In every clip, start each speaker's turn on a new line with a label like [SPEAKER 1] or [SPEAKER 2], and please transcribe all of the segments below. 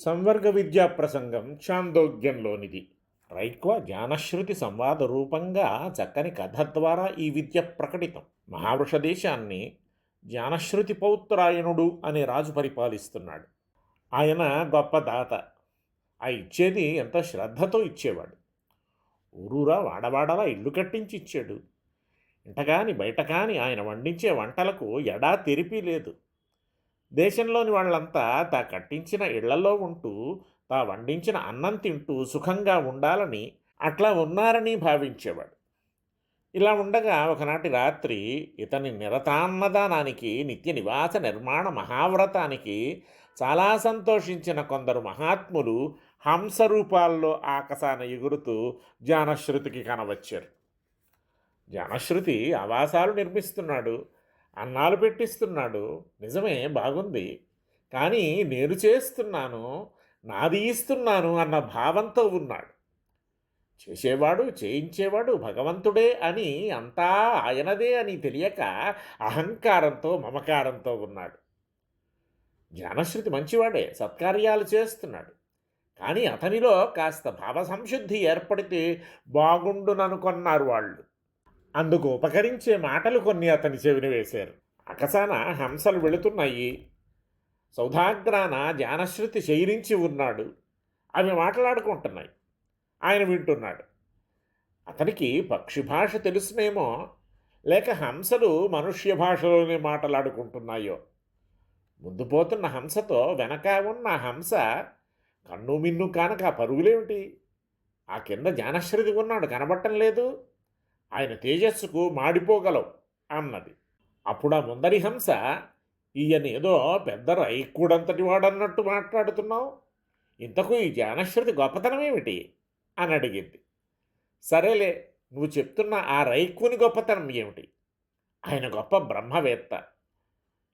[SPEAKER 1] సంవర్గ విద్యా ప్రసంగం ఛాందోగ్యంలోనిది. రైక్వ జ్ఞానశ్రుతి సంవాద రూపంగా చక్కని కథ ద్వారా ఈ విద్య ప్రకటితం. మహావృష దేశాన్ని జ్ఞానశ్రుతి పౌత్రాయణుడు అనే రాజు పరిపాలిస్తున్నాడు. ఆయన గొప్ప దాత. ఆ ఇచ్చేది ఎంతో శ్రద్ధతో ఇచ్చేవాడు. ఊరూరా వాడవాడలా ఇల్లు కట్టించి ఇచ్చాడు. ఇంటగాని బయటకాని ఆయన వండించే వంటలకు ఎడా తెరిపి లేదు. దేశంలోని వాళ్ళంతా తా కట్టించిన ఇళ్లలో ఉంటూ తా వండించిన అన్నం తింటూ సుఖంగా ఉండాలని అట్లా ఉన్నారని భావించేవాడు. ఇలా ఉండగా ఒకనాటి రాత్రి ఇతని నిరతాన్నదానానికి నిత్య నివాస నిర్మాణ మహావ్రతానికి చాలా సంతోషించిన కొందరు మహాత్ములు హంస రూపాల్లో ఆకాశాన ఎగురుతూ జానశ్రుతికి కనవచ్చారు. జానశ్రుతి ఆవాసాలు నిర్మిస్తున్నాడు, అన్నాలు పెట్టిస్తున్నాడు. నిజమే, బాగుంది. కానీ నేను చేస్తున్నాను, నాది ఇస్తున్నాను అన్న భావంతో ఉన్నాడు. చేసేవాడు చేయించేవాడు భగవంతుడే అని, అంతా ఆయనదే అని తెలియక అహంకారంతో మమకారంతో ఉన్నాడు. జ్ఞానశ్రుతి మంచివాడే, సత్కార్యాలు చేస్తున్నాడు. కానీ అతనిలో కాస్త భావ సంశుద్ధి ఏర్పడితే బాగుండుననుకొన్నారు వాళ్ళు. అందుకు ఉపకరించే మాటలు కొన్ని అతని చెవిని వేశారు. అకసాన హంసలు వెళుతున్నాయి. సౌధాగ్రాన జ్ఞానశ్రుతి శయనించి ఉన్నాడు. అవి మాట్లాడుకుంటున్నాయి. ఆయన వింటున్నాడు. అతనికి పక్షి భాష తెలుసునేమో, లేక హంసలు మనుష్య భాషలోనే మాట్లాడుకుంటున్నాయో. ముందు పోతున్న హంసతో వెనక ఉన్న హంస కన్ను మిన్ను కానక పరుగులేమిటి? ఆ కింద జ్ఞానశ్రుతి ఉన్నాడు, కనబట్టం లేదు. ఆయన తేజస్సుకు మాడిపోగలవు అన్నది. అప్పుడు ఆ ముందరి హంస, ఈయనేదో పెద్ద రైక్కుడంతటి వాడన్నట్టు మాట్లాడుతున్నావు, ఇంతకు ఈ జ్ఞానశ్రుతి గొప్పతనమేమిటి అని అడిగింది. సరేలే, నువ్వు చెప్తున్న ఆ రైక్కుని గొప్పతనం ఏమిటి? ఆయన గొప్ప బ్రహ్మవేత్త.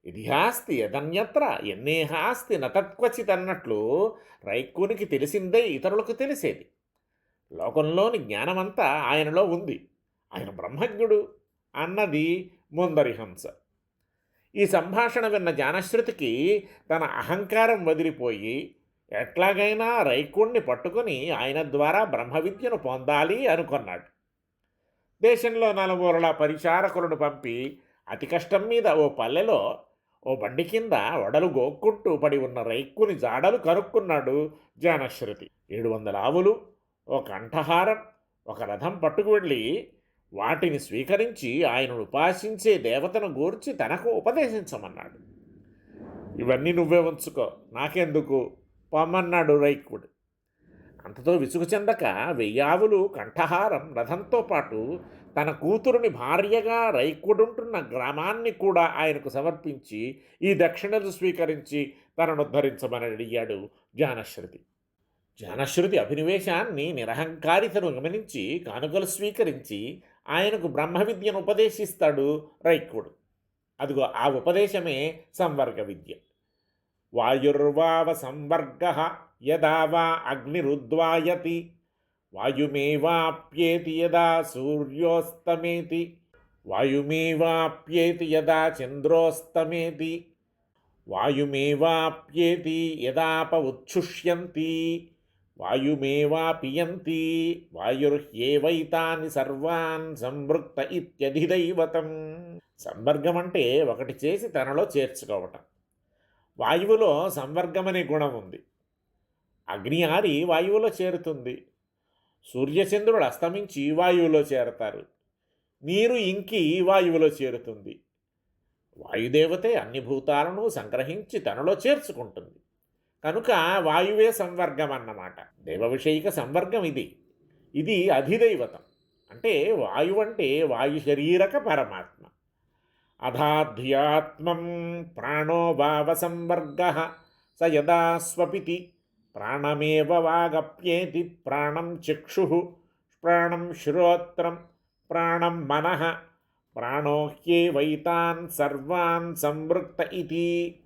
[SPEAKER 1] ఇదిహాస్తి యదన్యత్ర ఎన్నేహాస్తి నతత్క్వచిత్ అన్నట్లు రైక్కునికి తెలిసిందే ఇతరులకు తెలిసేది. లోకంలోని జ్ఞానమంతా ఆయనలో ఉంది. ఆయన బ్రహ్మజ్ఞుడు అన్నది ముందరి హంస. ఈ సంభాషణ విన్న జ్ఞానశ్రుతికి తన అహంకారం వదిలిపోయి ఎట్లాగైనా రైకుణ్ణి పట్టుకుని ఆయన ద్వారా బ్రహ్మ విద్యను పొందాలి అనుకున్నాడు. దేశంలో నలుమూలల పరిచారకులను పంపి అతి కష్టం మీద ఓ పల్లెలో ఓ బండి కింద వడలు గోక్కుంటూ పడి ఉన్న రైక్కుని జాడలు కనుక్కున్నాడు జ్ఞానశ్రుతి. 700 ఆవులు, ఓ కంఠహారం, ఒక రథం పట్టుకు వెళ్ళి వాటిని స్వీకరించి ఆయనను ఉపాసించే దేవతను గూర్చి తనకు ఉపదేశించమన్నాడు. ఇవన్నీ నువ్వే ఉంచుకో, నాకెందుకు, పొమ్మన్నాడు రైక్కుడు. అంతతో విసుగు చెందక 1000 ఆవులు, కంఠహారం, రథంతో పాటు తన కూతురుని భార్యగా రైక్కుడుంటున్న గ్రామాన్ని కూడా ఆయనకు సమర్పించి ఈ దక్షిణలు స్వీకరించి తనను ఉద్ధరించమని అడిగాడు జ్ఞానశ్రుతి. జ్ఞానశ్రుతి అభినివేశాన్ని, నిరహంకారితను గమనించి కానుకలు స్వీకరించి ఆయనకు బ్రహ్మ విద్యను ఉపదేశిస్తాడు రైక్కుడు. అదిగో ఆ ఉపదేశమే సంవర్గ విద్య. వాయుర్వావ సంవర్గ యదా వా అగ్నిరుద్వాయతి, వాయుమేవాప్యేతి యదా సూర్యోస్తమేతి, వాయుమేవాప్యేతి యదా చంద్రోస్తమేతి, వాయుమేవాప్యేతి యదాప ఉచ్ఛుష్యంతి, వాయుమేవాపియంతి, వాయుర్హ్యేవైతాని సర్వాన్ సంవృక్త ఇత్యధిదైవతం. సంవర్గం అంటే ఒకటి చేసి తనలో చేర్చుకోవటం. వాయువులో సంవర్గమనే గుణం ఉంది. అగ్ని ఆరి వాయువులో చేరుతుంది. సూర్యచంద్రుడు అస్తమించి వాయువులో చేరతారు. నీరు ఇంకి వాయువులో చేరుతుంది. వాయుదేవతే అన్ని భూతాలను సంగ్రహించి తనలో చేర్చుకుంటుంది. కనుక వాయువే సంవర్గం అన్నమాట. దైవ విషయిక సంవర్గం ఇది. ఇది అధిదైవతం. అంటే వాయువు అంటే వాయు శరీరక పరమాత్మ. అధాధ్యాత్మం ప్రాణో భావ సంవర్గ స యదా స్వపితి, ప్రాణమేవ వాగప్యేతి, ప్రాణం చక్షు, ప్రాణం శ్రోత్రం, ప్రాణం మనః, ప్రాణో హ్యేవైతాన్ సర్వాన్ సంవృక్త ఇతి.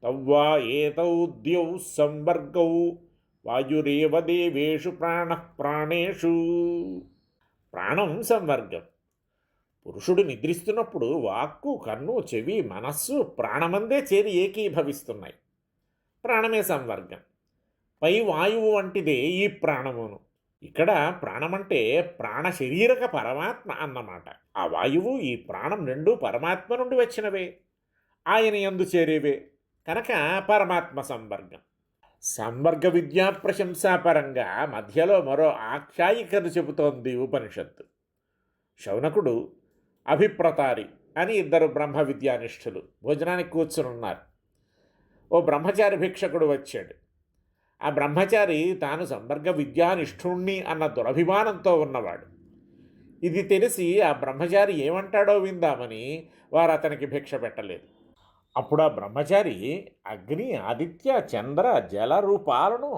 [SPEAKER 1] తవ్వా ఏతౌ ద్యౌ సంవర్గౌ వాయురేవ దేవేషు ప్రాణః ప్రాణేషు. ప్రాణం సంవర్గం. పురుషుడు నిద్రిస్తున్నప్పుడు వాక్కు, కన్ను, చెవి, మనస్సు ప్రాణమందే చేరి ఏకీభవిస్తున్నాయి. ప్రాణమే సంవర్గం. పై వాయువు వంటిదే ఈ ప్రాణమును. ఇక్కడ ప్రాణమంటే ప్రాణ శరీరక పరమాత్మ అన్నమాట. ఆ వాయువు ఈ ప్రాణం రెండూ పరమాత్మ నుండి వచ్చినవే, ఆయన యందు చేరేవే కనుక పరమాత్మ సంవర్గం. సంవర్గ విద్యా ప్రశంసాపరంగా మధ్యలో మరో ఆఖ్యాయికను చెబుతోంది ఉపనిషత్తు. శౌనకుడు, అభిప్రతారి అని ఇద్దరు బ్రహ్మ విద్యానిష్ఠులు భోజనానికి కూర్చునున్నారు. ఓ బ్రహ్మచారి భిక్షకుడు వచ్చాడు. ఆ బ్రహ్మచారి తాను సంవర్గ విద్యానిష్ఠుణ్ణి అన్న దురభిమానంతో ఉన్నవాడు. ఇది తెలిసి ఆ బ్రహ్మచారి ఏమంటాడో విందామని వారు అతనికి భిక్ష పెట్టలేదు. అప్పుడు ఆ బ్రహ్మచారి అగ్ని, ఆదిత్య, చంద్ర, జల రూపాలను,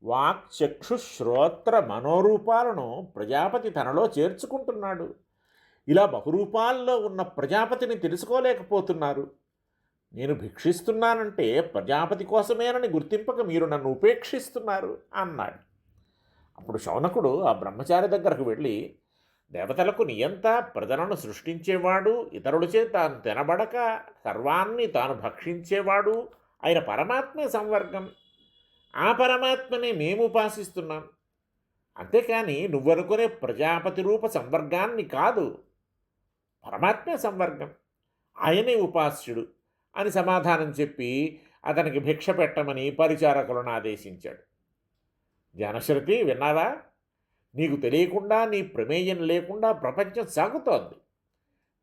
[SPEAKER 1] వాక్, చక్షు, శ్రోత్ర, మనోరూపాలను ప్రజాపతి తనలో చేర్చుకుంటున్నాడు. ఇలా బహురూపాల్లో ఉన్న ప్రజాపతిని తెలుసుకోలేకపోతున్నారు. నేను భిక్షిస్తున్నానంటే ప్రజాపతి కోసమేనని గుర్తింపక మీరు నన్ను ఉపేక్షిస్తున్నారు అన్నాడు. అప్పుడు శౌనకుడు ఆ బ్రహ్మచారి దగ్గరకు వెళ్ళి, దేవతలకు నియంత, ప్రజలను సృష్టించేవాడు, ఇతరులచే తాను తినబడక సర్వాన్ని తాను భక్షించేవాడు ఆయన పరమాత్మే సంవర్గం. ఆ పరమాత్మనే మేము ఉపాసిస్తున్నాం. అంతేకాని నువ్వనుకునే ప్రజాపతి రూప సంవర్గాన్ని కాదు. పరమాత్మే సంవర్గం, ఆయనే ఉపాస్యుడు అని సమాధానం చెప్పి అతనికి భిక్ష పెట్టమని పరిచారకులను ఆదేశించాడు. జనశ్రుతి, విన్నావా? నీకు తెలియకుండా, నీ ప్రమేయం లేకుండా ప్రపంచం సాగుతోంది.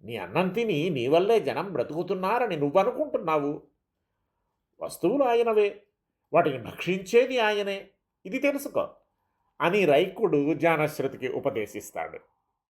[SPEAKER 1] నీ అన్నం తిని నీ వల్లే జనం బ్రతుకుతున్నారని నువ్వనుకుంటున్నావు. వస్తువులు ఆయనవే, వాటిని భక్షించేది ఆయనే, ఇది తెలుసుకో అని రైకుడు జానశ్రుతికి ఉపదేశిస్తాడు.